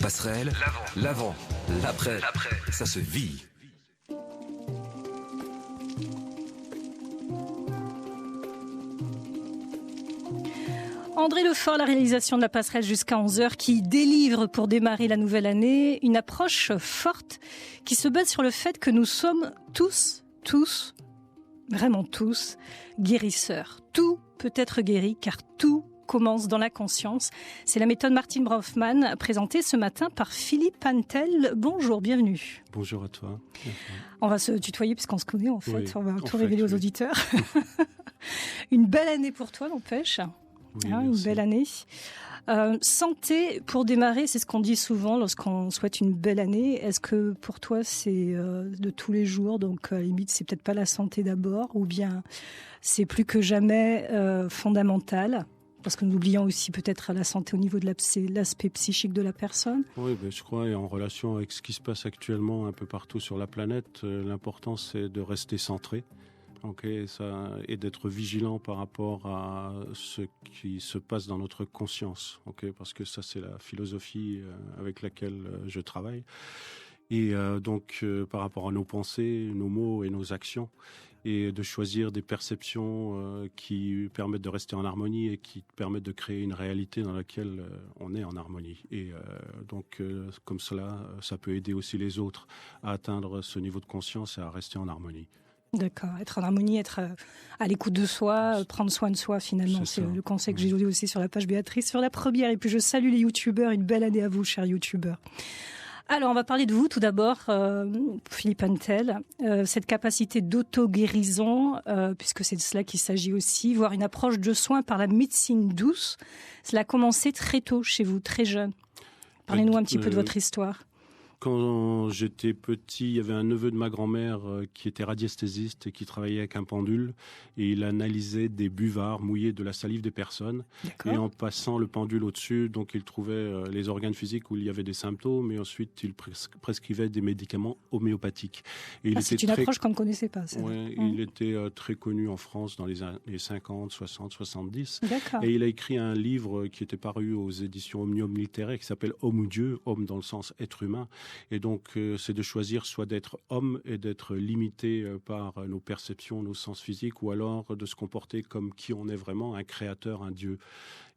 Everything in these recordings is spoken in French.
Passerelle, l'avant, l'après, ça se vit. André Lefort, la réalisation de la passerelle jusqu'à 11h qui délivre pour démarrer la nouvelle année une approche forte qui se base sur le fait que nous sommes tous, vraiment tous, guérisseurs. Tout peut être guéri car tout commence dans la conscience. C'est la méthode Martin Brofman présentée ce matin par Philippe Antel. Bonjour, bienvenue. Bonjour à toi. On va se tutoyer puisqu'on se connaît en fait. Oui, on va tout révéler aux auditeurs. Une belle année pour toi, n'empêche. Oui, une belle année. Santé, pour démarrer, c'est ce qu'on dit souvent lorsqu'on souhaite une belle année. Est-ce que pour toi, c'est de tous les jours, donc à la limite, c'est peut-être pas la santé d'abord, ou bien c'est plus que jamais fondamental, parce que nous oublions aussi peut-être la santé au niveau de l'aspect psychique de la personne. Oui, je crois, et en relation avec ce qui se passe actuellement un peu partout sur la planète, l'important c'est de rester centré. Et d'être vigilant par rapport à ce qui se passe dans notre conscience, parce que ça c'est la philosophie avec laquelle je travaille. Et par rapport à nos pensées, nos mots et nos actions, et de choisir des perceptions qui permettent de rester en harmonie et qui permettent de créer une réalité dans laquelle on est en harmonie. Et comme cela, ça peut aider aussi les autres à atteindre ce niveau de conscience et à rester en harmonie. D'accord, être en harmonie, être à l'écoute de soi, prendre soin de soi finalement. C'est le conseil que j'ai donné aussi sur la page Béatrice, sur la première. Et puis je salue les youtubeurs, une belle année à vous, chers youtubeurs. Alors, on va parler de vous tout d'abord, Philippe Antel. Cette capacité d'auto-guérison, puisque c'est de cela qu'il s'agit aussi, voire une approche de soins par la médecine douce. Cela a commencé très tôt chez vous, très jeune. Parlez-nous un petit peu de votre histoire. Quand j'étais petit, il y avait un neveu de ma grand-mère qui était radiesthésiste et qui travaillait avec un pendule. Et il analysait des buvards mouillés de la salive des personnes. D'accord. Et en passant le pendule au-dessus, donc il trouvait les organes physiques où il y avait des symptômes. Et ensuite, il prescrivait des médicaments homéopathiques. Et c'est une approche qu'on ne connaissait pas. Il était très connu en France dans les années 50, 60, 70. D'accord. Et il a écrit un livre qui était paru aux éditions Omnium Literaire qui s'appelle Homme ou Dieu, homme dans le sens être humain. Et donc, c'est de choisir soit d'être homme et d'être limité par nos perceptions, nos sens physiques, ou alors de se comporter comme qui on est vraiment, un créateur, un Dieu.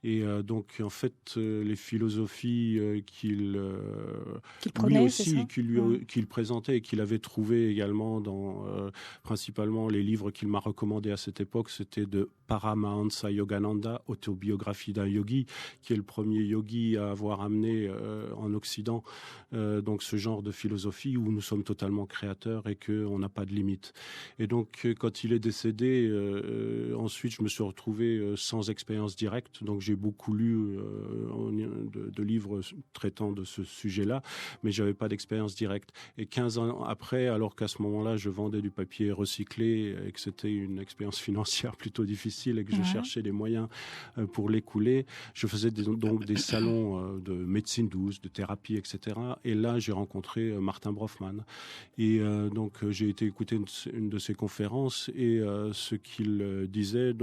Et donc, en fait, les philosophies qu'il présentait et qu'il avait trouvées également dans principalement les livres qu'il m'a recommandés à cette époque, c'était de Paramahansa Yogananda, autobiographie d'un yogi, qui est le premier yogi à avoir amené en Occident donc ce genre de philosophie où nous sommes totalement créateurs et qu'on n'a pas de limite. Et donc, quand il est décédé, ensuite, je me suis retrouvé sans expérience directe. Donc, j'ai beaucoup lu de livres traitant de ce sujet-là, mais j'avais pas d'expérience directe. Et 15 ans après, alors qu'à ce moment-là, je vendais du papier recyclé et que c'était une expérience financière plutôt difficile et que je cherchais des moyens pour l'écouler, je faisais donc des salons de médecine douce, de thérapie, etc. Et là, j'ai rencontré Martin Brofman. Et donc, j'ai été écouter une de ses conférences et ce qu'il disait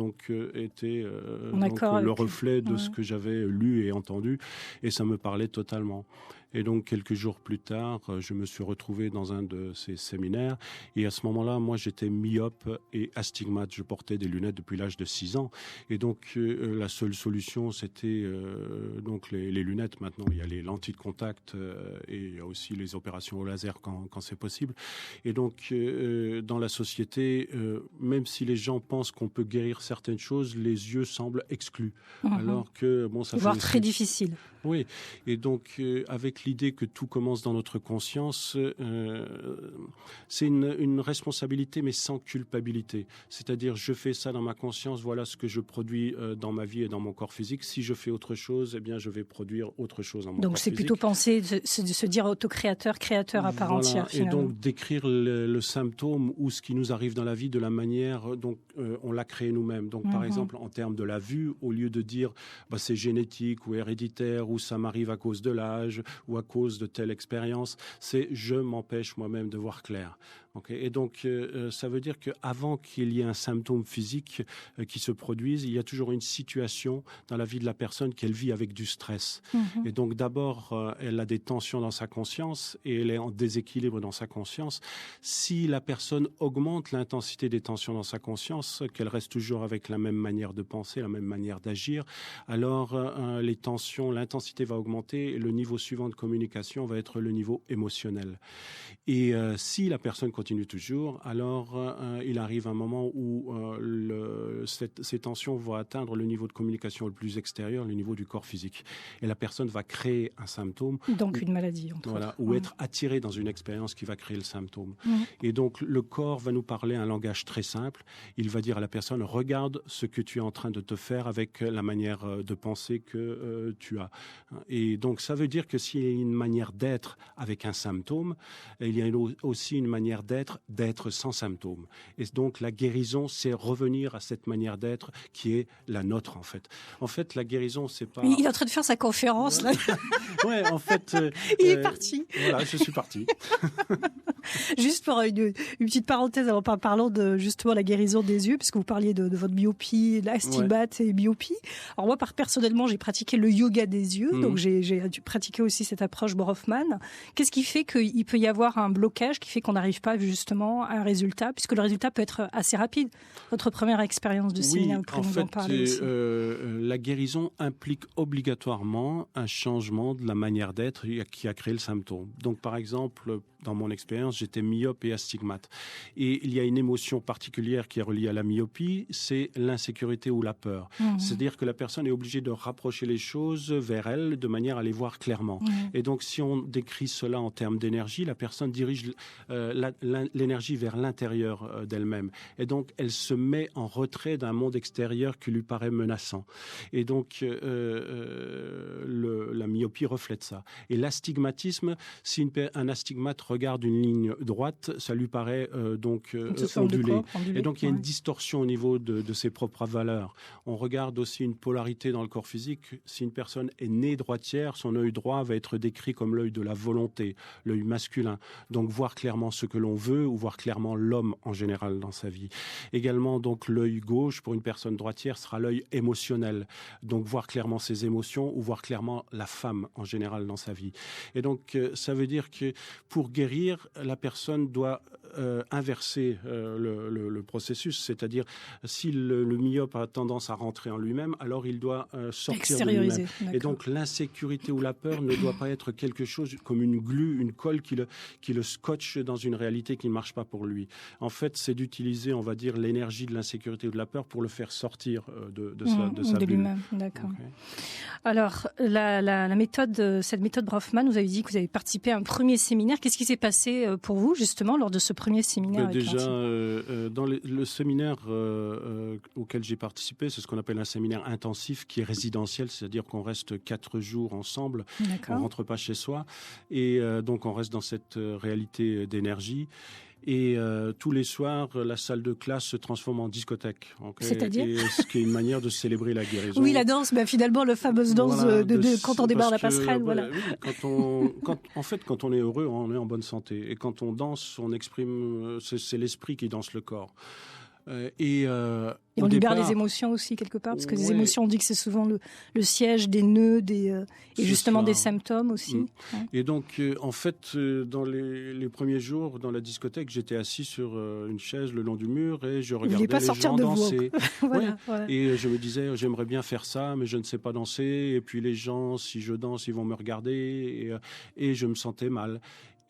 était le reflet de ce que j'avais lu et entendu. Et ça me parlait totalement. Et donc, quelques jours plus tard, je me suis retrouvé dans un de ces séminaires. Et à ce moment-là, moi, j'étais myope et astigmate. Je portais des lunettes depuis l'âge de 6 ans. Et donc, la seule solution, c'était donc les lunettes. Maintenant, il y a les lentilles de contact et il y a aussi les opérations au laser quand c'est possible. Et donc, dans la société, même si les gens pensent qu'on peut guérir certaines choses, les yeux semblent exclus. Alors que, ça voire très difficile. Oui. Et donc, avec l'idée que tout commence dans notre conscience, c'est une responsabilité mais sans culpabilité. C'est-à-dire, je fais ça dans ma conscience, voilà ce que je produis dans ma vie et dans mon corps physique. Si je fais autre chose, eh bien, je vais produire autre chose dans mon corps physique. Donc, c'est plutôt penser de se dire autocréateur, créateur à part entière, finalement. Et donc, décrire le symptôme ou ce qui nous arrive dans la vie de la manière dont on l'a créé nous-mêmes. Donc, par exemple, en termes de la vue, au lieu de dire c'est génétique ou héréditaire ou ça m'arrive à cause de l'âge ou à cause de telle expérience, c'est je m'empêche moi-même de voir clair. Okay. Et donc, ça veut dire qu'avant qu'il y ait un symptôme physique qui se produise, il y a toujours une situation dans la vie de la personne qu'elle vit avec du stress. Mm-hmm. Et donc, d'abord, elle a des tensions dans sa conscience et elle est en déséquilibre dans sa conscience. Si la personne augmente l'intensité des tensions dans sa conscience, qu'elle reste toujours avec la même manière de penser, la même manière d'agir, alors les tensions, l'intensité va augmenter et le niveau suivant de communication va être le niveau émotionnel. Et si la personne continue toujours, alors il arrive un moment où ces tensions vont atteindre le niveau de communication le plus extérieur, le niveau du corps physique. Et la personne va créer un symptôme. Donc une maladie, ou être attirée dans une expérience qui va créer le symptôme. Et donc le corps va nous parler un langage très simple. Il va dire à la personne, regarde ce que tu es en train de te faire avec la manière de penser que tu as. Et donc ça veut dire que s'il y a une manière d'être avec un symptôme, il y a aussi une manière d'être sans symptômes. Et donc la guérison, c'est revenir à cette manière d'être qui est la nôtre en fait. En fait, la guérison, c'est pas... Il est en train de faire sa conférence là. Ouais, en fait... il est parti. Voilà, je suis parti. Juste pour une petite parenthèse, en parlant de justement la guérison des yeux, puisque vous parliez de votre myopie, l'astigmate et myopie. Alors moi, personnellement, j'ai pratiqué le yoga des yeux, donc j'ai pratiqué aussi cette approche Bronfman. Qu'est-ce qui fait qu'il peut y avoir un blocage qui fait qu'on n'arrive pas justement à un résultat, puisque le résultat peut être assez rapide? Votre première expérience de séminaire, vous pouvez nous en parler aussi. La guérison implique obligatoirement un changement de la manière d'être qui a créé le symptôme. Donc par exemple, dans mon expérience, j'étais myope et astigmate. Et il y a une émotion particulière qui est reliée à la myopie, c'est l'insécurité ou la peur. C'est-à-dire que la personne est obligée de rapprocher les choses vers elle de manière à les voir clairement. Et donc, si on décrit cela en termes d'énergie, la personne dirige l'énergie vers l'intérieur d'elle-même. Et donc, elle se met en retrait d'un monde extérieur qui lui paraît menaçant. Et donc, la myopie reflète ça. Et l'astigmatisme, si un astigmate regarde une ligne droite, ça lui paraît ondulé. Et donc, il y a une distorsion au niveau de ses propres valeurs. On regarde aussi une polarité dans le corps physique. Si une personne est née droitière, son œil droit va être décrit comme l'œil de la volonté, l'œil masculin. Donc, voir clairement ce que l'on veut ou voir clairement l'homme en général dans sa vie. Également, donc, l'œil gauche, pour une personne droitière, sera l'œil émotionnel. Donc, voir clairement ses émotions ou voir clairement la femme en général dans sa vie. Et donc, ça veut dire que pour guérir, la personne doit inverser le processus, c'est-à-dire si le myope a tendance à rentrer en lui-même, alors il doit sortir de lui-même. Et donc l'insécurité ou la peur ne doit pas être quelque chose comme une glu, une colle qui le scotche dans une réalité qui ne marche pas pour lui. En fait, c'est d'utiliser, on va dire, l'énergie de l'insécurité ou de la peur pour le faire sortir de sa bulle. Lui-même. D'accord. Okay. Alors, cette méthode Bronfman, vous avez dit que vous avez participé à un premier séminaire. Qu'est-ce qui s'est passé pour vous, justement, lors de ce premier séminaire? Déjà, dans le séminaire auquel j'ai participé, c'est ce qu'on appelle un séminaire intensif qui est résidentiel, c'est-à-dire qu'on reste 4 jours ensemble, on ne rentre pas chez soi, et donc on reste dans cette réalité d'énergie. Et tous les soirs, la salle de classe se transforme en discothèque. Okay, c'est-à-dire ce qui est une manière de célébrer la guérison. Oui, la danse, finalement, la fameuse danse quand on démarre la passerelle. Voilà. Oui, quand on est heureux, on est en bonne santé. Et quand on danse, on exprime, c'est l'esprit qui danse le corps. Et on libère les émotions aussi quelque part, parce que les émotions, on dit que c'est souvent le siège des nœuds, et justement des symptômes aussi. Ouais. Et donc, en fait, dans les premiers jours, dans la discothèque, j'étais assis sur une chaise le long du mur et je regardais les gens danser. Voilà. Et je me disais, j'aimerais bien faire ça, mais je ne sais pas danser. Et puis les gens, si je danse, ils vont me regarder. Et je me sentais mal.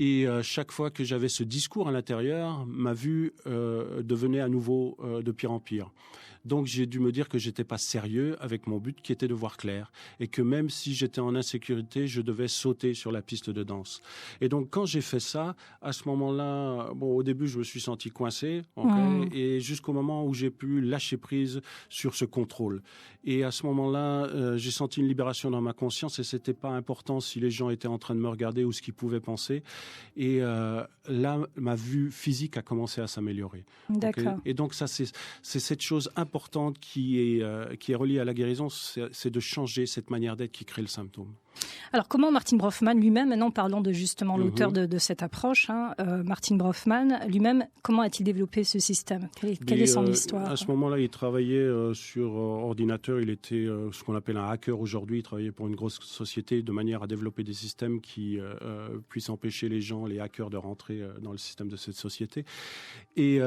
Et chaque fois que j'avais ce discours à l'intérieur, ma vue devenait à nouveau de pire en pire. Donc j'ai dû me dire que j'étais pas sérieux avec mon but qui était de voir clair et que même si j'étais en insécurité, je devais sauter sur la piste de danse. Et donc quand j'ai fait ça, à ce moment-là, au début je me suis senti coincé, et jusqu'au moment où j'ai pu lâcher prise sur ce contrôle. Et à ce moment-là, j'ai senti une libération dans ma conscience et c'était pas important si les gens étaient en train de me regarder ou ce qu'ils pouvaient penser. Et là, ma vue physique a commencé à s'améliorer. D'accord. Et donc ça, c'est cette chose importante qui est reliée à la guérison, c'est de changer cette manière d'être qui crée le symptôme. Alors, comment Martin Brofman lui-même, maintenant parlons de justement l'auteur de cette approche, Martin Brofman lui-même, comment a-t-il développé ce système ? Quelle est son histoire ? À ce moment-là, il travaillait sur ordinateur. Il était ce qu'on appelle un hacker aujourd'hui. Il travaillait pour une grosse société de manière à développer des systèmes qui puissent empêcher les hackers, de rentrer dans le système de cette société. Et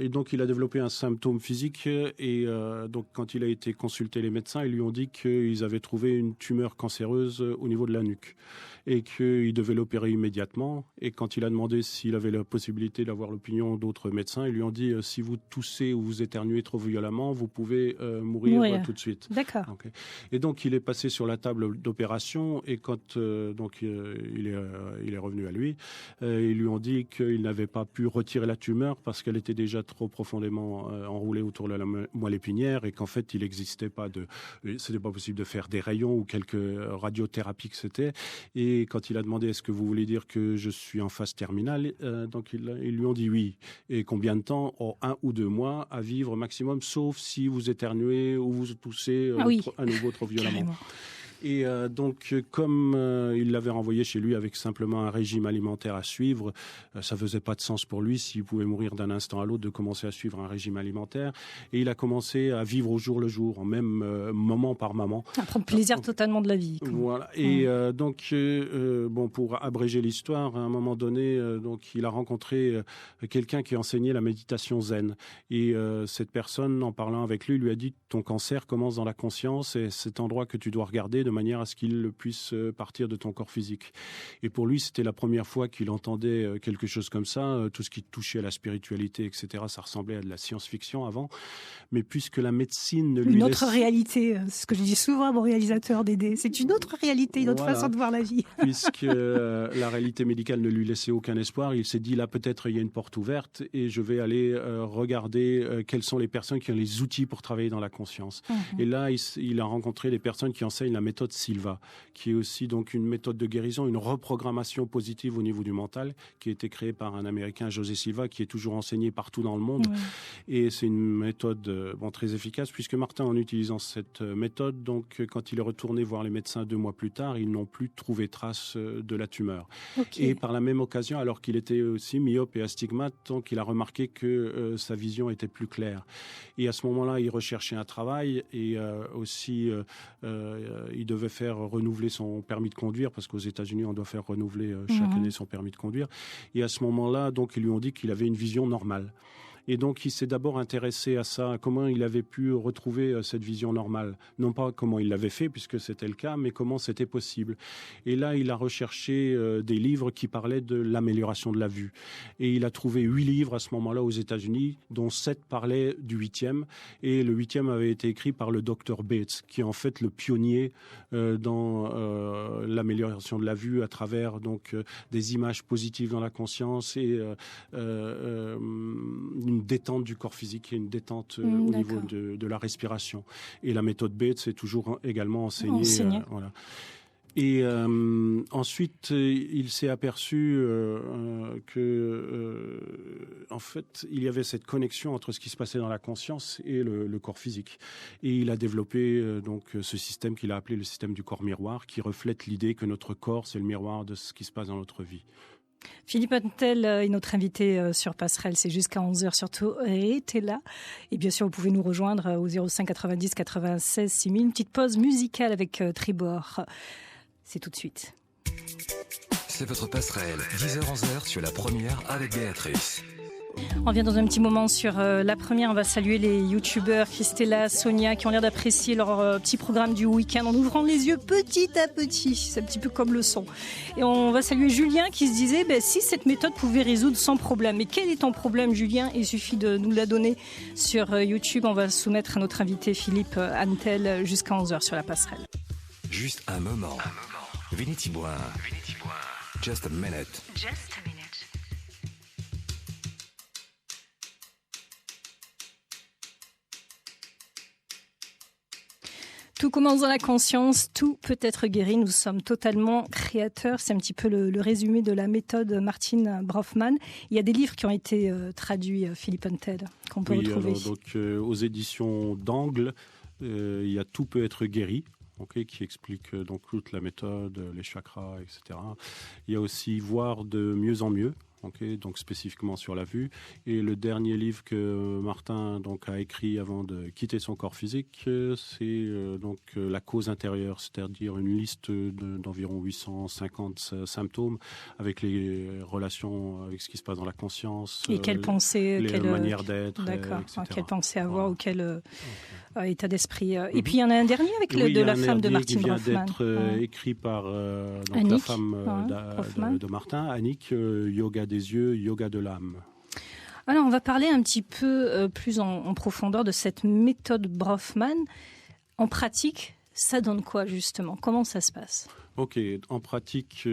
donc, il a développé un symptôme physique. Et donc, quand il a été consulté les médecins, ils lui ont dit qu'ils avaient trouvé une tumeur cancéreuse au niveau de la nuque et qu'il devait l'opérer immédiatement. Et quand il a demandé s'il avait la possibilité d'avoir l'opinion d'autres médecins, ils lui ont dit si vous toussez ou vous éternuez trop violemment, vous pouvez mourir tout de suite. D'accord. Okay. Et donc il est passé sur la table d'opération et quand il est revenu à lui, ils lui ont dit qu'il n'avait pas pu retirer la tumeur parce qu'elle était déjà trop profondément enroulée autour de la moelle épinière et qu'en fait il n'existait pas c'était pas possible de faire des rayons ou quelques radiothérapies que c'était. Et quand il a demandé est-ce que vous voulez dire que je suis en phase terminale, donc ils lui ont dit oui. Et combien de temps? 1 ou 2 mois à vivre maximum, sauf si vous éternuez ou vous toussez à nouveau trop violemment. Carrément. Et donc, comme il l'avait renvoyé chez lui avec simplement un régime alimentaire à suivre, ça faisait pas de sens pour lui, s'il pouvait mourir d'un instant à l'autre, de commencer à suivre un régime alimentaire. Et il a commencé à vivre au jour le jour, en même moment par moment. À prendre plaisir totalement de la vie. Voilà. Et donc, pour abréger l'histoire, à un moment donné, donc il a rencontré quelqu'un qui enseignait la méditation zen. Et cette personne, en parlant avec lui, lui a dit ton cancer commence dans la conscience et cet endroit que tu dois regarder de manière à ce qu'il puisse partir de ton corps physique. Et pour lui, c'était la première fois qu'il entendait quelque chose comme ça. Tout ce qui touchait à la spiritualité, etc., ça ressemblait à de la science-fiction avant. Mais puisque la médecine ne lui Une autre réalité, c'est ce que je dis souvent à mon réalisateur Dédé, c'est une autre réalité, une autre façon de voir la vie. Puisque la réalité médicale ne lui laissait aucun espoir, il s'est dit là peut-être il y a une porte ouverte et je vais aller regarder quelles sont les personnes qui ont les outils pour travailler dans la conscience. Et là, il a rencontré des personnes qui enseignent la méthode Silva, qui est aussi donc une méthode de guérison, une reprogrammation positive au niveau du mental, qui a été créée par un Américain, José Silva, qui est toujours enseigné partout dans le monde. Et c'est une méthode très efficace, puisque Martin, en utilisant cette méthode, donc quand il est retourné voir les médecins 2 mois plus tard, ils n'ont plus trouvé trace de la tumeur. Et par la même occasion, alors qu'il était aussi myope et astigmate, donc il a remarqué que sa vision était plus claire. Et à ce moment-là, il recherchait un travail et aussi il devait faire renouveler son permis de conduire, parce qu'aux États-Unis, on doit faire renouveler chaque année son permis de conduire. Et à ce moment-là, donc, ils lui ont dit qu'il avait une vision normale. Et donc, il s'est d'abord intéressé à ça, comment il avait pu retrouver cette vision normale. Non pas comment il l'avait fait, puisque c'était le cas, mais comment c'était possible. Et là, il a recherché des livres qui parlaient de l'amélioration de la vue. Et il a trouvé 8 livres à ce moment-là aux États-Unis, dont 7 parlaient du 8e. Et le 8e avait été écrit par le Dr Bates, qui est en fait le pionnier dans l'amélioration de la vue à travers donc des images positives dans la conscience et une détente du corps physique et une détente au niveau de la respiration. Et la méthode Bates est toujours également enseignée. Voilà. Et ensuite, il s'est aperçu que, en fait, il y avait cette connexion entre ce qui se passait dans la conscience et le corps physique. Et il a développé donc ce système qu'il a appelé le système du corps miroir, qui reflète l'idée que notre corps, c'est le miroir de ce qui se passe dans notre vie. Philippe Antel est notre invité sur Passerelle, c'est jusqu'à 11h surtout, et t'es là. Et bien sûr, vous pouvez nous rejoindre au 05 90 96 6000. Une petite pause musicale avec Tribord. C'est tout de suite. C'est votre Passerelle, 10h-11h sur la première avec Béatrice. On vient dans un petit moment sur la première. On va saluer les youtubeurs Christella, Sonia qui ont l'air d'apprécier leur petit programme du week-end en ouvrant les yeux petit à petit. C'est un petit peu comme le son. Et on va saluer Julien qui se disait si cette méthode pouvait résoudre sans problème. Mais quel est ton problème, Julien? Il suffit de nous la donner sur YouTube. On va soumettre à notre invité Philippe Antel jusqu'à 11h sur la Passerelle. Juste un moment. Vinny Thibouin. Just a minute. Just a minute. Tout commence dans la conscience, tout peut être guéri, nous sommes totalement créateurs. C'est un petit peu le résumé de la méthode Martin Brofman. Il y a des livres qui ont été traduits, Philippe Antel, qu'on peut retrouver. Alors, donc, aux éditions d'Angle, il y a Tout peut être guéri. qui explique donc toute la méthode, les chakras, etc. Il y a aussi Voir de mieux en mieux. Donc spécifiquement sur la vue. Et le dernier livre que Martin donc a écrit avant de quitter son corps physique, c'est La cause intérieure, c'est-à-dire une liste d'environ 850 symptômes avec les relations avec ce qui se passe dans la conscience, et quelle pensée, les manières d'être, d'accord, etc. Quelle pensée avoir ou quel état d'esprit. Et puis il y en a un dernier avec la femme de Martin Brofman. Il vient d'être écrit par la femme de Martin, Annick, Yoga des yeux, yoga de l'âme. Alors, on va parler un petit peu plus en profondeur de cette méthode Brofman. En pratique, ça donne quoi, justement? Comment ça se passe? Ok, en pratique,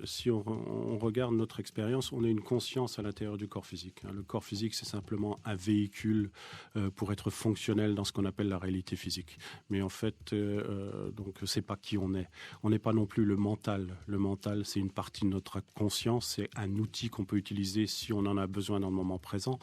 si on regarde notre expérience, on a une conscience à l'intérieur du corps physique. Le corps physique, c'est simplement un véhicule pour être fonctionnel dans ce qu'on appelle la réalité physique. Mais en fait, c'est pas qui on est. On n'est pas non plus le mental. Le mental, c'est une partie de notre conscience, c'est un outil qu'on peut utiliser si on en a besoin dans le moment présent,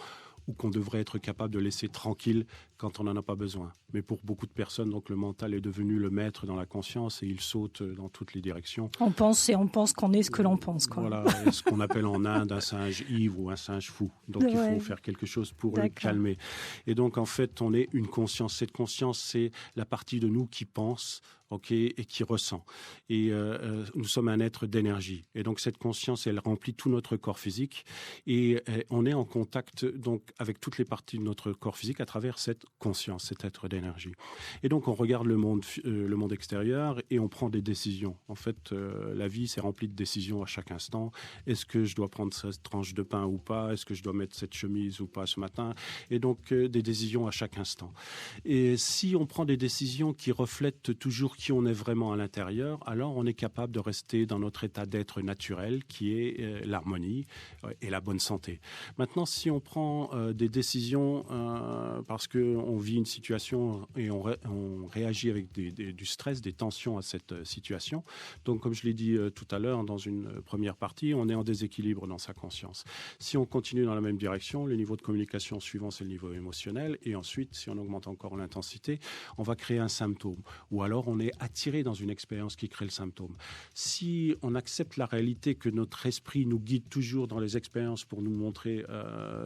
ou qu'on devrait être capable de laisser tranquille quand on n'en a pas besoin. Mais pour beaucoup de personnes, donc, le mental est devenu le maître dans la conscience et il saute dans toutes les directions. On pense qu'on est ce que l'on pense, quoi. Voilà, ce qu'on appelle en Inde un singe ivre ou un singe fou. Donc il faut faire quelque chose pour le calmer. Et donc en fait, on est une conscience. Cette conscience, c'est la partie de nous qui pense, et qui ressent. Et nous sommes un être d'énergie. Et donc cette conscience, elle remplit tout notre corps physique. Et on est en contact donc avec toutes les parties de notre corps physique à travers cette conscience, cet être d'énergie. Et donc on regarde le monde extérieur et on prend des décisions. En fait, la vie, c'est rempli de décisions à chaque instant. Est-ce que je dois prendre cette tranche de pain ou pas? Est-ce que je dois mettre cette chemise ou pas ce matin? Et donc des décisions à chaque instant. Et si on prend des décisions qui reflètent toujours qui on est vraiment à l'intérieur, alors on est capable de rester dans notre état d'être naturel qui est l'harmonie et la bonne santé. Maintenant, si on prend des décisions parce qu'on vit une situation et on réagit avec du stress, des tensions à cette situation, donc comme je l'ai dit tout à l'heure dans une première partie, on est en déséquilibre dans sa conscience. Si on continue dans la même direction, le niveau de communication suivant, c'est le niveau émotionnel, et ensuite, si on augmente encore l'intensité, on va créer un symptôme, ou alors on est attiré dans une expérience qui crée le symptôme. Si on accepte la réalité que notre esprit nous guide toujours dans les expériences pour nous montrer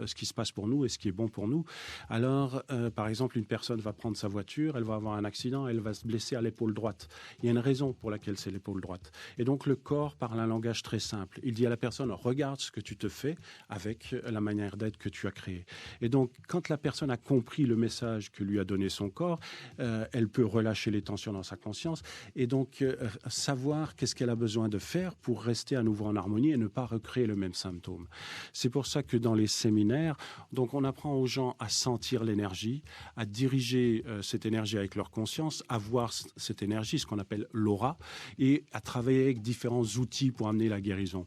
ce qui se passe pour nous et ce qui est bon pour nous, alors, par exemple, une personne va prendre sa voiture, elle va avoir un accident, elle va se blesser à l'épaule droite. Il y a une raison pour laquelle c'est l'épaule droite. Et donc, le corps parle un langage très simple. Il dit à la personne, regarde ce que tu te fais avec la manière d'être que tu as créée. Et donc, quand la personne a compris le message que lui a donné son corps, elle peut relâcher les tensions dans sa conscience et donc savoir qu'est-ce qu'elle a besoin de faire pour rester à nouveau en harmonie et ne pas recréer le même symptôme. C'est pour ça que dans les séminaires, donc on apprend aux gens à sentir l'énergie, à diriger cette énergie avec leur conscience, à voir cette énergie, ce qu'on appelle l'aura, et à travailler avec différents outils pour amener la guérison.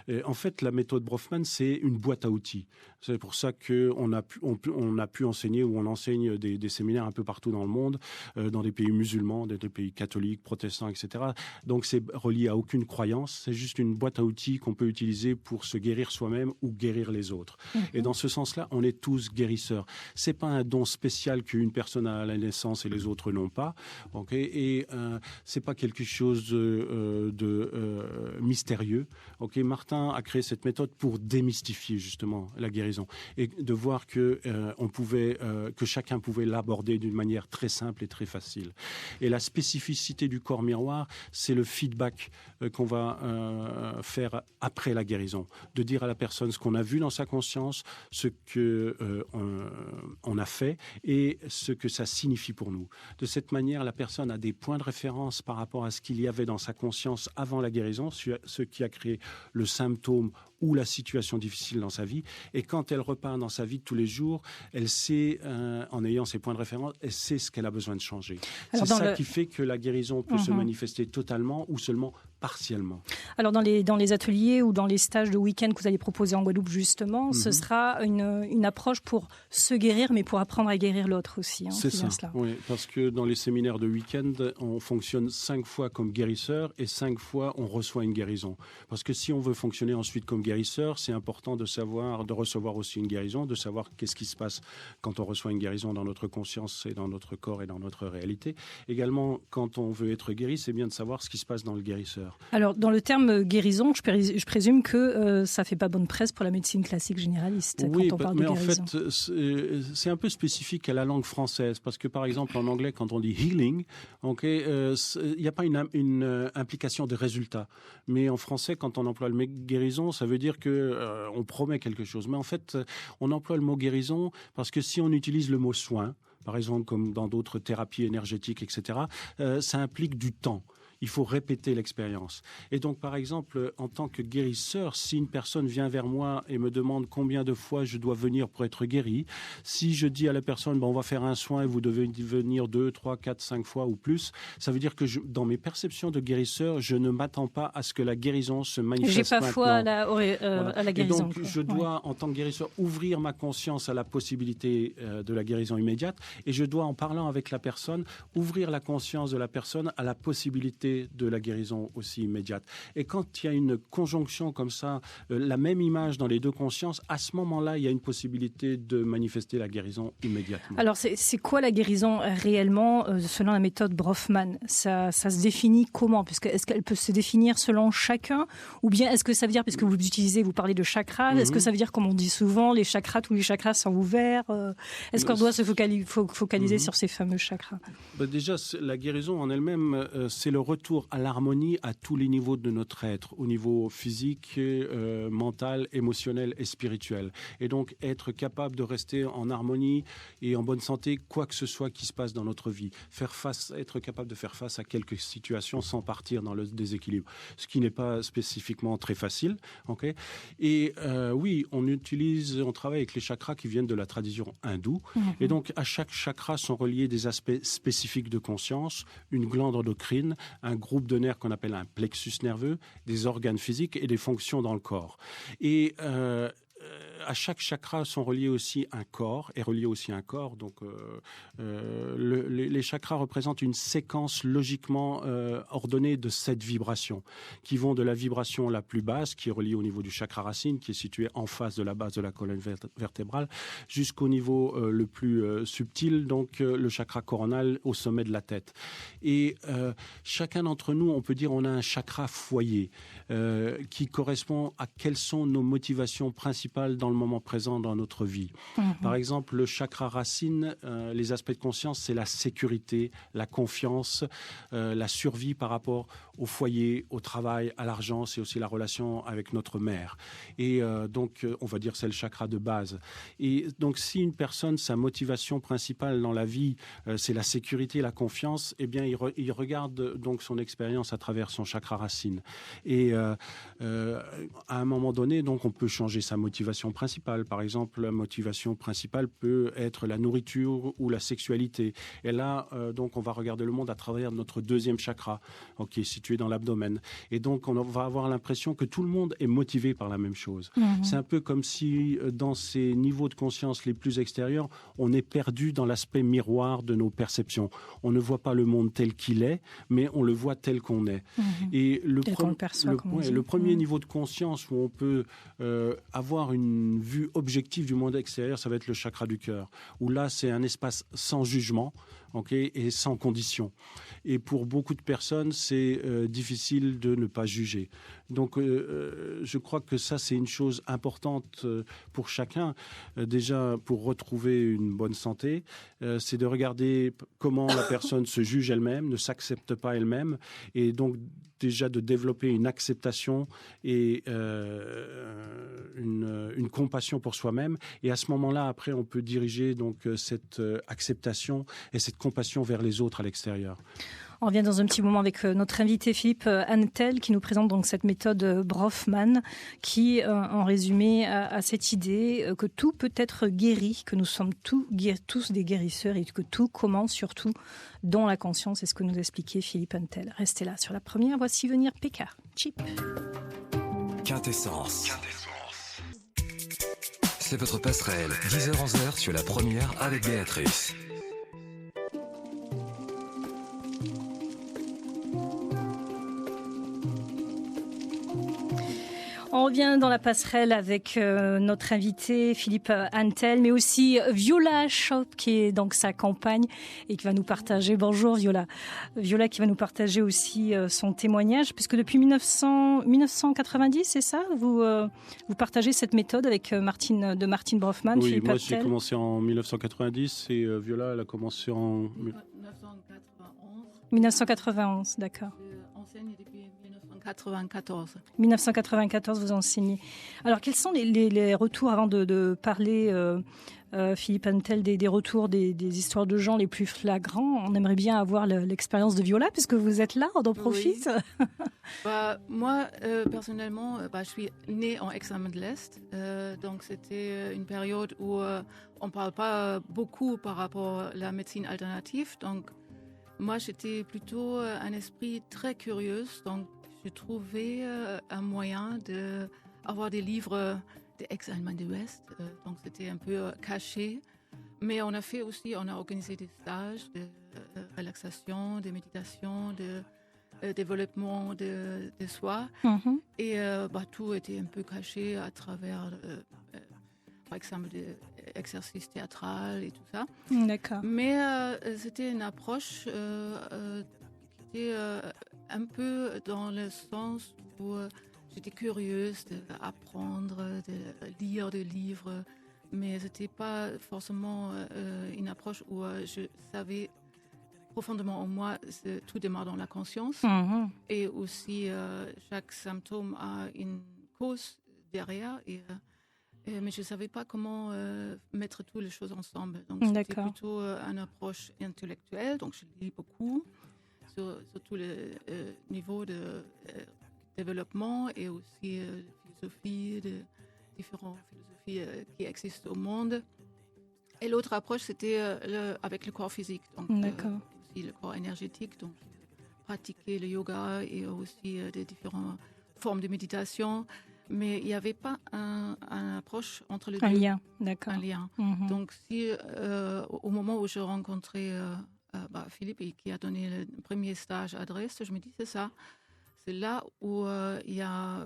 Et en fait, la méthode Brofman, c'est une boîte à outils. C'est pour ça qu'on a pu enseigner, ou on enseigne des séminaires un peu partout dans le monde, dans des pays musulmans, des pays catholiques, protestants, etc. Donc c'est relié à aucune croyance, c'est juste une boîte à outils qu'on peut utiliser pour se guérir soi-même ou guérir les autres. Et dans ce sens-là, on est tous guérisseurs. C'est pas un don spécial qu'une personne a à la naissance et les autres n'ont pas. Et c'est pas quelque chose de mystérieux. Martin a créé cette méthode pour démystifier justement la guérison et de voir que chacun pouvait l'aborder d'une manière très simple et très facile. Et la spécificité du corps miroir, c'est le feedback qu'on va faire après la guérison, de dire à la personne ce qu'on a vu dans sa conscience, ce que on a fait et ce que ça signifie pour nous. De cette manière, la personne a des points de référence par rapport à ce qu'il y avait dans sa conscience avant la guérison, ce qui a créé le symptôme ou la situation difficile dans sa vie. Et quand elle repart dans sa vie de tous les jours, elle sait, en ayant ses points de référence, elle sait ce qu'elle a besoin de changer. C'est ça qui fait que la guérison peut se manifester totalement ou seulement partiellement. Alors dans les ateliers ou dans les stages de week-end que vous allez proposer en Guadeloupe justement, ce sera une approche pour se guérir mais pour apprendre à guérir l'autre aussi. C'est ça, oui, parce que dans les séminaires de week-end, on fonctionne 5 fois comme guérisseur et 5 fois on reçoit une guérison. Parce que si on veut fonctionner ensuite comme guérisseur, c'est important de recevoir aussi une guérison, de savoir qu'est-ce qui se passe quand on reçoit une guérison dans notre conscience et dans notre corps et dans notre réalité. Également, quand on veut être guéri, c'est bien de savoir ce qui se passe dans le guérisseur. Alors, dans le terme guérison, je présume que ça ne fait pas bonne presse pour la médecine classique généraliste quand on parle de guérison. Oui, mais en fait, c'est un peu spécifique à la langue française, parce que par exemple, en anglais, quand on dit healing, il n'y a pas une implication de résultat. Mais en français, quand on emploie le mot guérison, ça veut dire qu'on promet quelque chose. Mais en fait, on emploie le mot guérison parce que si on utilise le mot soin, par exemple, comme dans d'autres thérapies énergétiques, etc., ça implique du temps. Il faut répéter l'expérience. Et donc, par exemple, en tant que guérisseur, si une personne vient vers moi et me demande combien de fois je dois venir pour être guéri, si je dis à la personne, on va faire un soin et vous devez venir 2, 3, 4, 5 fois ou plus, ça veut dire que dans mes perceptions de guérisseur, je ne m'attends pas à ce que la guérison se manifeste maintenant. J'ai pas foi à la guérison. Et donc, je dois, en tant que guérisseur, ouvrir ma conscience à la possibilité de la guérison immédiate, et je dois, en parlant avec la personne, ouvrir la conscience de la personne à la possibilité de la guérison aussi immédiate. Et quand il y a une conjonction comme ça, la même image dans les deux consciences, à ce moment-là, il y a une possibilité de manifester la guérison immédiatement. Alors, c'est quoi la guérison réellement, selon la méthode Bronfman ? Ça se définit comment ? Est-ce qu'elle peut se définir selon chacun ? Ou bien est-ce que ça veut dire, puisque vous parlez de chakras, est-ce que ça veut dire, comme on dit souvent, les chakras, tous les chakras sont ouverts ? Est-ce qu'on doit se focaliser sur ces fameux chakras ? Déjà, la guérison en elle-même, c'est le retour à l'harmonie à tous les niveaux de notre être, au niveau physique, mental, émotionnel et spirituel. Et donc, être capable de rester en harmonie et en bonne santé, quoi que ce soit qui se passe dans notre vie. Être capable de faire face à quelques situations sans partir dans le déséquilibre. Ce qui n'est pas spécifiquement très facile. Okay. Et oui, on travaille avec les chakras qui viennent de la tradition hindoue. Et donc, à chaque chakra sont reliés des aspects spécifiques de conscience, une glande endocrine, un groupe de nerfs qu'on appelle un plexus nerveux, des organes physiques et des fonctions dans le corps. Et à chaque chakra sont reliés aussi un corps, Donc, les chakras représentent une séquence logiquement ordonnée de 7 vibrations qui vont de la vibration la plus basse, qui est reliée au niveau du chakra racine, qui est situé en face de la base de la colonne vertébrale, jusqu'au niveau le plus subtil, donc le chakra coronal au sommet de la tête. Et chacun d'entre nous, on peut dire, on a un chakra foyer qui correspond à quelles sont nos motivations principales dans le moment présent dans notre vie. Par exemple, le chakra racine, les aspects de conscience, c'est la sécurité, la confiance, la survie par rapport au foyer, au travail, à l'argent, c'est aussi la relation avec notre mère. Et donc, on va dire c'est le chakra de base. Et donc, si une personne, sa motivation principale dans la vie, c'est la sécurité, la confiance, eh bien, il regarde donc son expérience à travers son chakra racine. Et à un moment donné, donc, on peut changer sa motivation principale. Par exemple, la motivation principale peut être la nourriture ou la sexualité. Et là, donc, on va regarder le monde à travers notre deuxième chakra, qui est situé dans l'abdomen. Et donc, on va avoir l'impression que tout le monde est motivé par la même chose. C'est un peu comme si, dans ces niveaux de conscience les plus extérieurs, on est perdu dans l'aspect miroir de nos perceptions. On ne voit pas le monde tel qu'il est, mais on le voit tel qu'on est. Et le premier niveau de conscience où on peut avoir une vue objective du monde extérieur, ça va être le chakra du cœur, où là, c'est un espace sans jugement, et sans condition. Et pour beaucoup de personnes, c'est difficile de ne pas juger. Donc, je crois que ça, c'est une chose importante pour chacun. Déjà, pour retrouver une bonne santé, c'est de regarder comment la personne se juge elle-même, ne s'accepte pas elle-même, et donc déjà de développer une acceptation et une compassion pour soi-même. Et à ce moment-là, après, on peut diriger donc cette acceptation et cette compassion vers les autres à l'extérieur. On revient dans un petit moment avec notre invité Philippe Antel qui nous présente donc cette méthode Bronfman qui, en résumé, a cette idée que tout peut être guéri, que nous sommes tous des guérisseurs et que tout commence surtout dans la conscience. C'est ce que nous expliquait Philippe Antel. Restez là sur la première. Voici venir PK. Chip. Quintessence. C'est votre passerelle. 10h-11h sur la première avec Béatrice. On revient dans la passerelle avec notre invité Philippe Antel, mais aussi Viola Shop qui est donc sa compagne et qui va nous partager. Bonjour Viola. Viola qui va nous partager aussi son témoignage, puisque depuis 1990, c'est ça, vous partagez cette méthode avec Martine Brofman. Oui, Philippe moi Antel. j'ai commencé en 1990 et Viola elle a commencé en 1991, d'accord. Enseigne depuis 1994. 1994, vous enseignez. Alors, quels sont les retours, avant de parler, Philippe Antel, des retours des histoires de gens les plus flagrants? On aimerait bien avoir l'expérience de Viola, puisque vous êtes là, on en profite. Oui. Moi, personnellement, je suis née en Examen de l'Est. Donc, c'était une période où on ne parle pas beaucoup par rapport à la médecine alternative. Donc, moi, j'étais plutôt un esprit très curieux, donc j'ai trouvé un moyen d'avoir des livres d'Examen de l'Ouest, donc c'était un peu caché. Mais on a organisé des stages de relaxation, de méditation, de développement de soi. Mm-hmm. Et tout était un peu caché à travers, par exemple, des exercices théâtraux et tout ça. D'accord. Mais c'était une approche qui était un peu dans le sens où j'étais curieuse d'apprendre, de lire des livres, mais ce n'était pas forcément une approche où je savais profondément en moi, tout démarre dans la conscience. Mm-hmm. Et aussi, chaque symptôme a une cause derrière. Mais je ne savais pas comment mettre toutes les choses ensemble. Donc, c'était plutôt une approche intellectuelle. Donc, je lis beaucoup sur tous les niveaux de développement et aussi philosophie, de différentes philosophies qui existent au monde. Et l'autre approche, c'était avec le corps physique. Donc, aussi le corps énergétique. Donc, pratiquer le yoga et aussi des différentes formes de méditation. Mais il n'y avait pas un approche entre les deux. Un lien, d'accord. Un lien. Mm-hmm. Donc, au moment où je rencontrais Philippe, qui a donné le premier stage à Dresde, je me dis, c'est ça. C'est là où il y a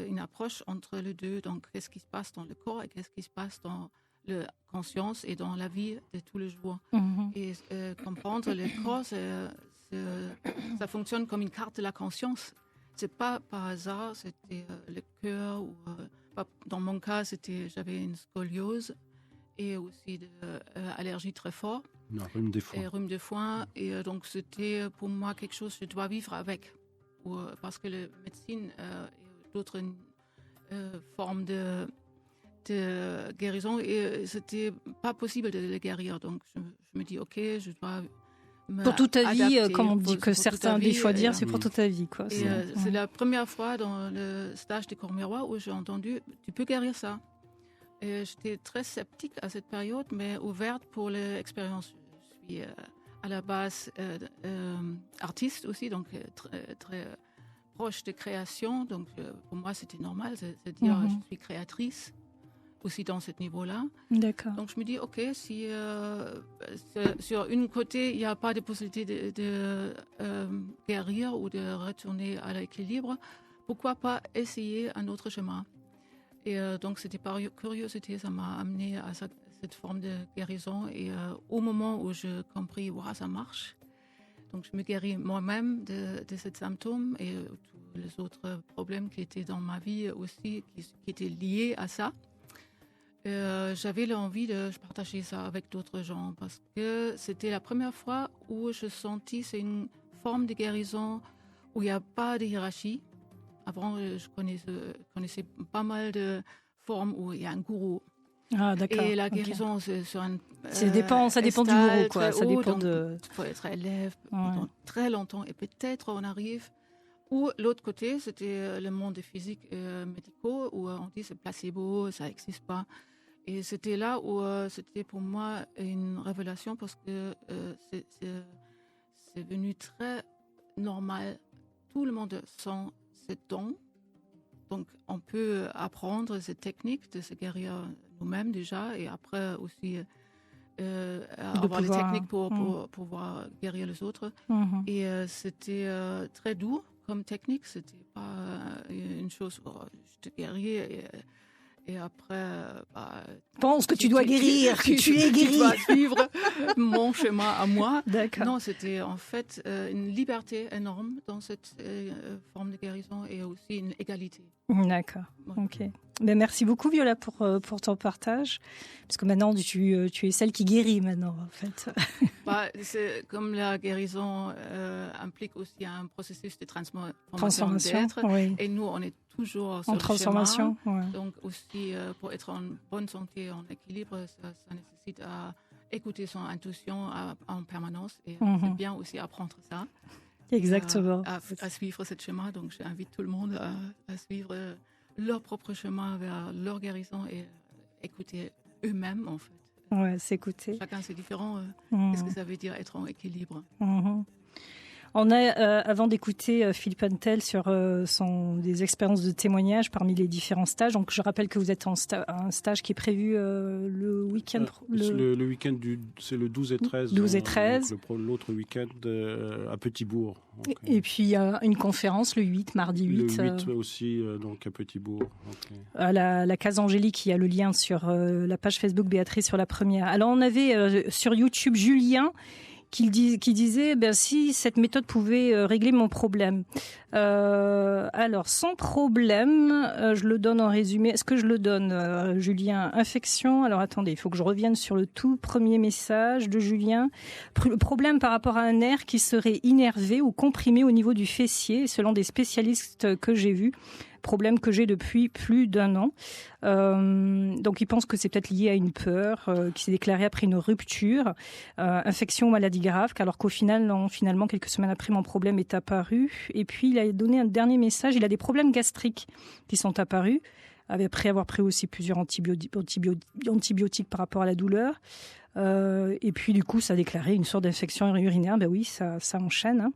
une approche entre les deux. Donc, qu'est-ce qui se passe dans le corps et qu'est-ce qui se passe dans la conscience et dans la vie de tous les jours. Mm-hmm. Et comprendre le corps, ça fonctionne comme une carte de la conscience. C'est pas par hasard, c'était le cœur. Dans mon cas, j'avais une scoliose et aussi de allergie très forte. Un rhume des foins. Et rhume de foin. Et donc, c'était pour moi quelque chose que je dois vivre avec. Parce que la médecine et d'autres formes de guérison, et c'était pas possible de les guérir. Donc, je me dis, OK, je dois pour toute ta vie, adapter, comme on dit que certains des fois dire, c'est pour toute ta vie, quoi. C'est la première fois dans le stage des corps miroirs où j'ai entendu, tu peux guérir ça. Et j'étais très sceptique à cette période, mais ouverte pour l'expérience. Je suis à la base artiste aussi, donc très proche de création. Donc pour moi, c'était normal de dire je suis créatrice aussi dans ce niveau-là. D'accord. Donc je me dis, OK, si sur une côté, il n'y a pas de possibilité de guérir ou de retourner à l'équilibre, pourquoi pas essayer un autre chemin? Et donc c'était par curiosité, ça m'a amené à cette forme de guérison. Et au moment où j'ai compris, ça marche, donc je me guéris moi-même de ces symptômes et tous les autres problèmes qui étaient dans ma vie aussi, qui étaient liés à ça. J'avais l'envie de partager ça avec d'autres gens parce que c'était la première fois où je sentis c'est une forme de guérison où il n'y a pas de hiérarchie. Avant, je connaissais pas mal de formes où il y a un gourou. Ah, d'accord. Et la guérison, c'est sur un ça dépend du gourou, quoi. Ça dépend de. Il faut être élève pendant très longtemps et peut-être on arrive. Ou l'autre côté, c'était le monde des physiques et médicaux où on dit c'est placebo, ça n'existe pas. Et c'était là où c'était pour moi une révélation parce que c'est devenu très normal. Tout le monde sent ces dons. Donc, on peut apprendre ces techniques de se guérir nous-mêmes déjà et après aussi avoir les techniques pour pouvoir guérir les autres. Mm-hmm. Et c'était très doux comme technique, c'était pas une chose, je te guéris et après, pense que tu dois guérir, que tu es guéri. Tu dois suivre mon chemin à moi. D'accord. Non, c'était en fait une liberté énorme dans cette forme de guérison et aussi une égalité. D'accord. Ouais. Ok. Ben, merci beaucoup Viola pour ton partage, parce que maintenant tu es celle qui guérit maintenant en fait. C'est comme la guérison implique aussi un processus de transformation d'être, oui. Et nous on est toujours sur en transformation. Le chemin, ouais. donc aussi pour être en bonne santé, en équilibre, ça nécessite à écouter son intuition en permanence et c'est bien aussi apprendre ça. Exactement. À suivre ce chemin, donc j'invite tout le monde à suivre leur propre chemin vers leur guérison et écouter eux-mêmes en fait. Ouais, s'écouter. Chacun c'est différent. Qu'est-ce que ça veut dire être en équilibre? On a, avant d'écouter Philippe Antel sur des expériences de témoignage parmi les différents stages, donc je rappelle que vous êtes en un stage qui est prévu le week-end. Le week-end c'est le 12 et 13. 12 et 13. L'autre week-end à Petit-Bourg. Et puis il y a une conférence le 8, mardi 8. Le 8 aussi, donc à Petit-Bourg. Okay. À la Case Angélique, il y a le lien sur la page Facebook Béatrice sur la première. Alors on avait sur YouTube Julien qui disait si cette méthode pouvait régler mon problème. Alors, sans problème, je le donne en résumé. Est-ce que je le donne, Julien? Infection. Alors, attendez, il faut que je revienne sur le tout premier message de Julien. Le problème par rapport à un nerf qui serait innervé ou comprimé au niveau du fessier, selon des spécialistes que j'ai vus. Problème que j'ai depuis plus d'1 an. Donc, il pense que c'est peut-être lié à une peur qui s'est déclarée après une rupture, infection ou maladie grave, alors qu'au final, finalement, quelques semaines après, mon problème est apparu. Et puis, il a donné un dernier message. Il a des problèmes gastriques qui sont apparus, après avoir pris aussi plusieurs antibiotiques par rapport à la douleur. Et puis, du coup, ça a déclaré une sorte d'infection urinaire. Ben oui, ça enchaîne, hein.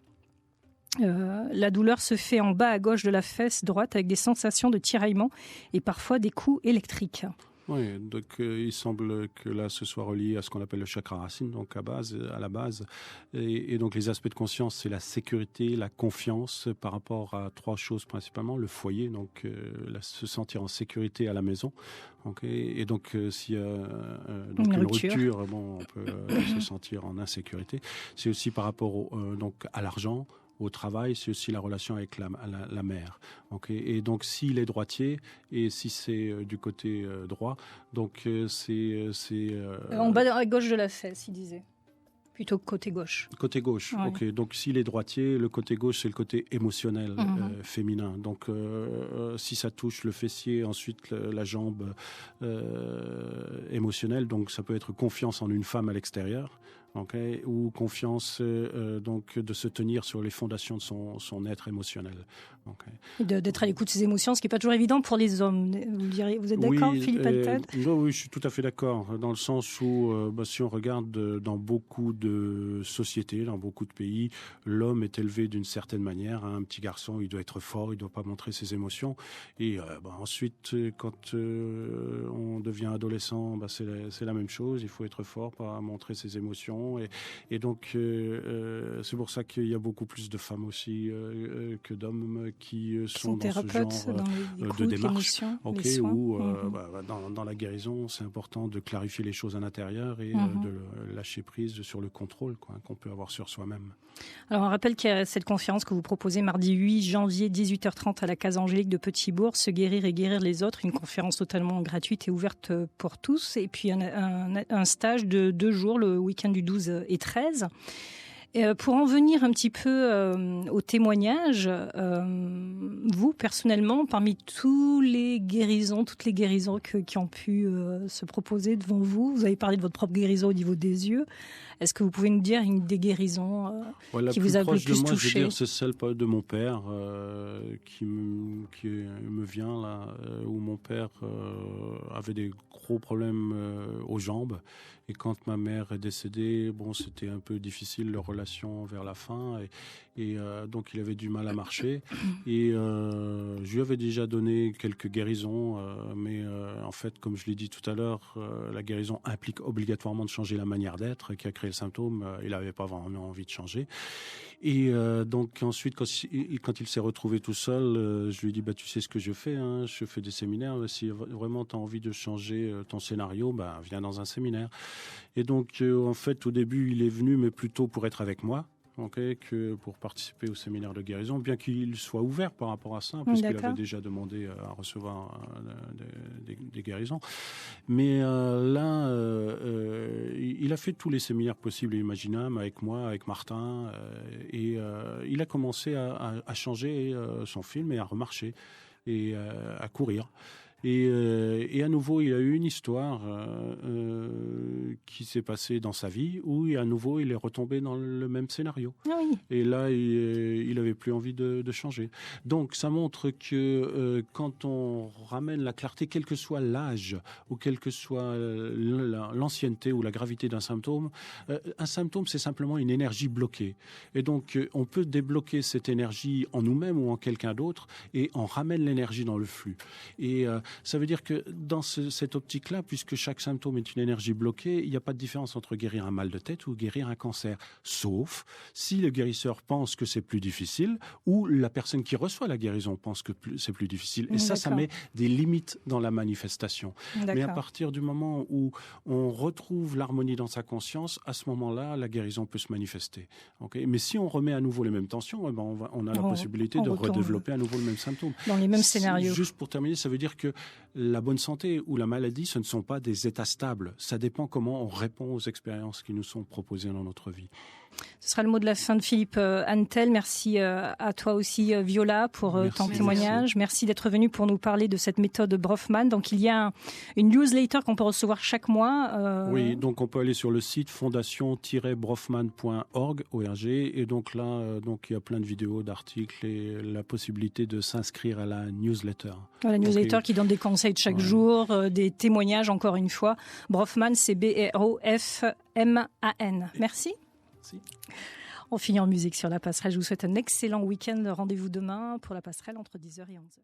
La douleur se fait en bas à gauche de la fesse droite avec des sensations de tiraillement et parfois des coups électriques. Oui, donc il semble que là ce soit relié à ce qu'on appelle le chakra racine, donc à la base. Et donc les aspects de conscience, c'est la sécurité, la confiance par rapport à 3 choses principalement. Le foyer, donc se sentir en sécurité à la maison. Okay, et donc s'il y a une rupture, on peut se sentir en insécurité. C'est aussi par rapport donc à l'argent, au travail, c'est aussi la relation avec la mère. Okay. Et donc, s'il est droitier et si c'est du côté droit, donc c'est en bas à gauche de la fesse, il disait. Plutôt côté gauche. Côté gauche, ouais. Ok. Donc, s'il est droitier, le côté gauche, c'est le côté émotionnel féminin. Donc, si ça touche le fessier, ensuite la jambe émotionnelle, donc ça peut être confiance en une femme à l'extérieur. Okay, ou confiance donc de se tenir sur les fondations de son être émotionnel. Okay. D'être à l'écoute de ses émotions, ce qui n'est pas toujours évident pour les hommes. Vous êtes d'accord, Philippe Antel? Oui, je suis tout à fait d'accord, dans le sens où si on regarde dans beaucoup de sociétés, dans beaucoup de pays, l'homme est élevé d'une certaine manière. Un petit garçon, il doit être fort, il ne doit pas montrer ses émotions. Et ensuite, quand on devient adolescent, c'est la même chose, il faut être fort, pas montrer ses émotions. Et donc, c'est pour ça qu'il y a beaucoup plus de femmes aussi que d'hommes qui sont dans ce genre de démarche. Okay, où dans la guérison, c'est important de clarifier les choses à l'intérieur et de lâcher prise sur le contrôle qu'on peut avoir sur soi-même. Alors, on rappelle qu'il y a cette conférence que vous proposez mardi 8 janvier, 18h30 à la Case Angélique de Petit-Bourg, Se guérir et guérir les autres, une conférence totalement gratuite et ouverte pour tous. Et puis, un stage de 2 jours, le week-end du 12 et 13. Pour en venir un petit peu au témoignage, vous, personnellement, parmi toutes les guérisons qui ont pu se proposer devant vous, vous avez parlé de votre propre guérison au niveau des yeux. Est-ce que vous pouvez nous dire une des guérisons qui vous a le plus touché? Je veux dire, c'est celle de mon père me vient là, où mon père avait des gros problèmes aux jambes. Et quand ma mère est décédée, c'était un peu difficile leur relation vers la fin. Et donc, il avait du mal à marcher. Et je lui avais déjà donné quelques guérisons. Mais en fait, comme je l'ai dit tout à l'heure, la guérison implique obligatoirement de changer la manière d'être qui a créé le symptôme. Il n'avait pas vraiment envie de changer. Et donc ensuite, quand il s'est retrouvé tout seul, je lui ai dit, tu sais ce que je fais, hein, je fais des séminaires. Si vraiment tu as envie de changer ton scénario, viens dans un séminaire. Et donc, en fait, au début, il est venu, mais plutôt pour être avec moi. Que pour participer au séminaire de guérison, bien qu'il soit ouvert par rapport à ça, puisqu'il avait déjà demandé à recevoir des guérisons. Mais là, il a fait tous les séminaires possibles et imaginables avec moi, avec Martin, et il a commencé à changer son film et à remarcher et à courir. Et à nouveau, il a eu une histoire qui s'est passée dans sa vie où, à nouveau, il est retombé dans le même scénario. Ah oui. Et là, il n'avait plus envie de changer. Donc, ça montre que quand on ramène la clarté, quel que soit l'âge ou quelle que soit l'ancienneté ou la gravité d'un symptôme, un symptôme, c'est simplement une énergie bloquée. Et donc, on peut débloquer cette énergie en nous-mêmes ou en quelqu'un d'autre et on ramène l'énergie dans le flux. Et ça veut dire que dans cette optique-là, puisque chaque symptôme est une énergie bloquée, il n'y a pas de différence entre guérir un mal de tête ou guérir un cancer. Sauf si le guérisseur pense que c'est plus difficile ou la personne qui reçoit la guérison pense que c'est plus difficile. Et ça met des limites dans la manifestation. Mais à partir du moment où on retrouve l'harmonie dans sa conscience, à ce moment-là, la guérison peut se manifester. Mais si on remet à nouveau les mêmes tensions, on a la possibilité de redévelopper à nouveau le même symptôme. Dans les mêmes scénarios. Juste pour terminer, ça veut dire que la bonne santé ou la maladie, ce ne sont pas des états stables. Ça dépend comment on répond aux expériences qui nous sont proposées dans notre vie. Ce sera le mot de la fin de Philippe Antel. Merci à toi aussi, Viola, pour ton témoignage. Merci d'être venu pour nous parler de cette méthode Bronfman. Donc, il y a une newsletter qu'on peut recevoir chaque mois. Oui, donc on peut aller sur le site fondation-bronfman.org, et donc là, il y a plein de vidéos, d'articles et la possibilité de s'inscrire à la newsletter. La newsletter qui donne des conseils de chaque jour, des témoignages, encore une fois. Bronfman, c'est B-R-O-F-M-A-N. Merci. On finit en musique sur La Passerelle. Je vous souhaite un excellent week-end. Rendez-vous demain pour La Passerelle entre 10h et 11h.